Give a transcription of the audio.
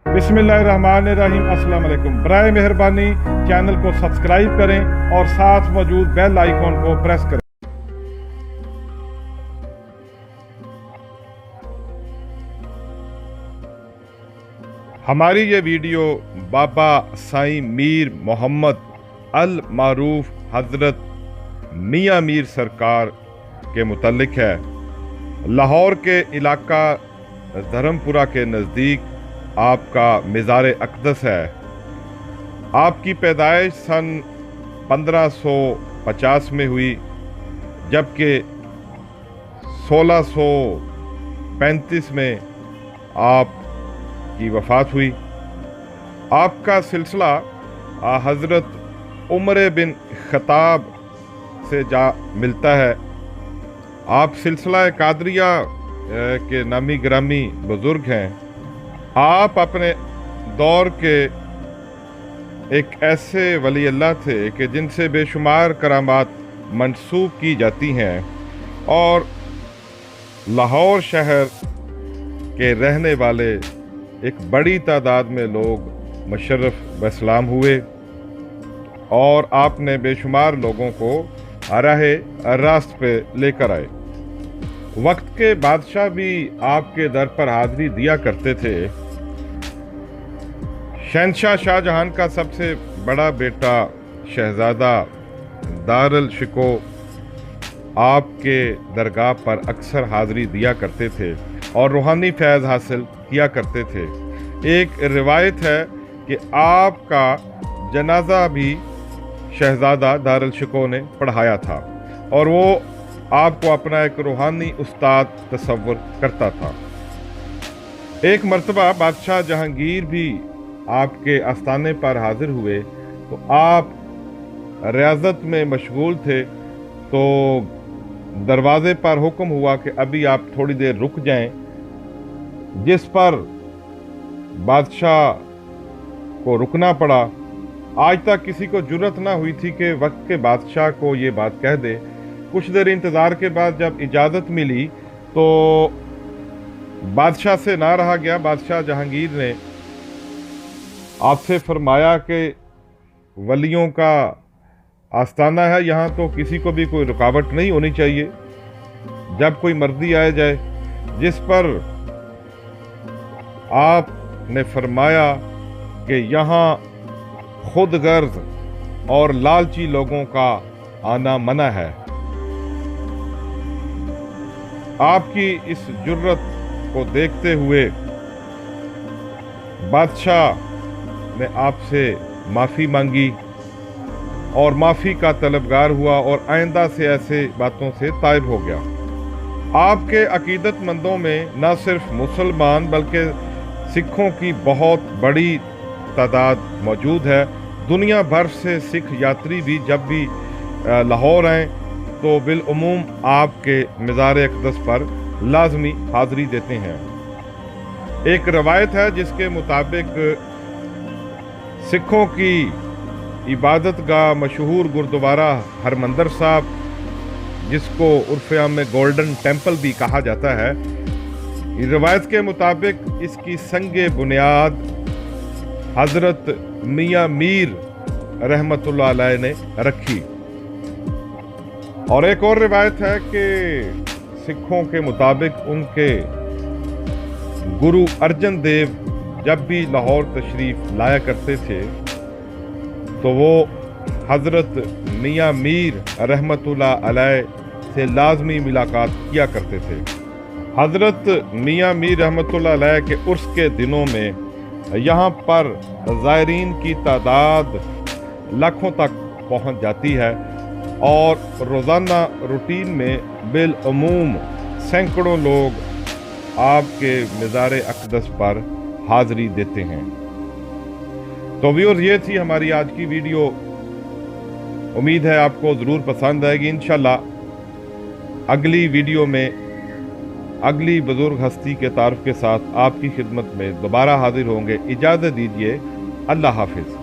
बिस्मिल्लाहिर्रहमानिर्रहीम। अस्सलाम वालेकुम। बराए मेहरबानी चैनल को सब्सक्राइब करें और साथ मौजूद बेल आइकॉन को प्रेस करें। हमारी ये वीडियो बाबा साईं मीर मोहम्मद अल मारूफ हजरत मियाँ मीर सरकार के मुतल्लिक है। लाहौर के इलाका धर्मपुरा के नज़दीक आपका मज़ार अक़दस है। आपकी पैदाइश सन 1550 में हुई, जबकि 1635 में आपकी वफ़ात हुई। आपका सिलसिला हज़रत उमर बिन ख़त्ताब से जा मिलता है। आप सिलसिला कादरिया के नामी ग्रामी बुज़ुर्ग हैं। आप अपने दौर के एक ऐसे वली अल्लाह थे कि जिनसे बेशुमार करामात मंसूब की जाती हैं और लाहौर शहर के रहने वाले एक बड़ी तादाद में लोग मुशर्रफ व इस्लाम हुए और आपने बेशुमार लोगों को राहे रास्त पे लेकर आए। वक्त के बादशाह भी आपके दर पर हाजिरी दिया करते थे। शहंशाह शाहजहां का सबसे बड़ा बेटा शहजादा दारुल शिको आपके दरगाह पर अक्सर हाजिरी दिया करते थे और रूहानी फैज़ हासिल किया करते थे। एक रिवायत है कि आपका जनाजा भी शहजादा दारुल शिको ने पढ़ाया था और वो आपको अपना एक रूहानी उस्ताद तस्वुर करता था। एक मर्तबा बादशाह जहांगीर भी आपके आस्थाने पर हाजिर हुए तो आप रियाजत में मशगूल थे, तो दरवाजे पर हुक्म हुआ कि अभी आप थोड़ी देर रुक जाएं, जिस पर बादशाह को रुकना पड़ा। आज तक किसी को जुर्रत ना हुई थी कि वक्त के बादशाह को ये बात कह दे। कुछ देर इंतज़ार के बाद जब इजाज़त मिली तो बादशाह से ना रहा गया। बादशाह जहांगीर ने आपसे फरमाया कि वलियों का आस्थाना है, यहाँ तो किसी को भी कोई रुकावट नहीं होनी चाहिए, जब कोई मर्जी आए जाए। जिस पर आपने फरमाया कि यहाँ खुद गर्ज और लालची लोगों का आना मना है। आपकी इस जुर्रत को देखते हुए बादशाह ने आपसे माफ़ी मांगी और माफ़ी का तलबगार हुआ और आइंदा से ऐसे बातों से ताइब हो गया। आपके अकीदतमंदों में न सिर्फ मुसलमान बल्कि सिखों की बहुत बड़ी तादाद मौजूद है। दुनिया भर से सिख यात्री भी जब भी लाहौर आएँ तो बिलउमूम आपके मज़ार अक़दस पर लाजमी हाज़िरी देते हैं। एक रवायत है जिसके मुताबिक सिखों की इबादत गाह मशहूर गुरुद्वारा हरमंदिर साहब, जिसको उर्फ़-ए-आम में गोल्डन टेम्पल भी कहा जाता है, रवायत के मुताबिक इसकी संगे बुनियाद हज़रत मियाँ मीर रहमतुल्लाह अलैह ने रखी। और एक और रिवायत है कि सिखों के मुताबिक उनके गुरु अर्जन देव जब भी लाहौर तशरीफ़ लाया करते थे तो वो हज़रत मियाँ मीर रहमतुल्लाह अलैह से लाजमी मुलाकात किया करते थे। हज़रत मियाँ मीर रहमतुल्लाह अलैह के उर्स के दिनों में यहाँ पर ज़ायरीन की तादाद लाखों तक पहुँच जाती है और रोज़ाना रूटीन में बिलअमूम सैकड़ों लोग आपके मज़ार अक़दस पर हाज़िरी देते हैं। तो व्यूअर्स, ये थी हमारी आज की वीडियो। उम्मीद है आपको ज़रूर पसंद आएगी। इंशाल्लाह अगली वीडियो में अगली बुज़ुर्ग हस्ती के तारुफ के साथ आपकी खिदमत में दोबारा हाज़िर होंगे। इजाज़त दीजिए। अल्लाह हाफ़िज़।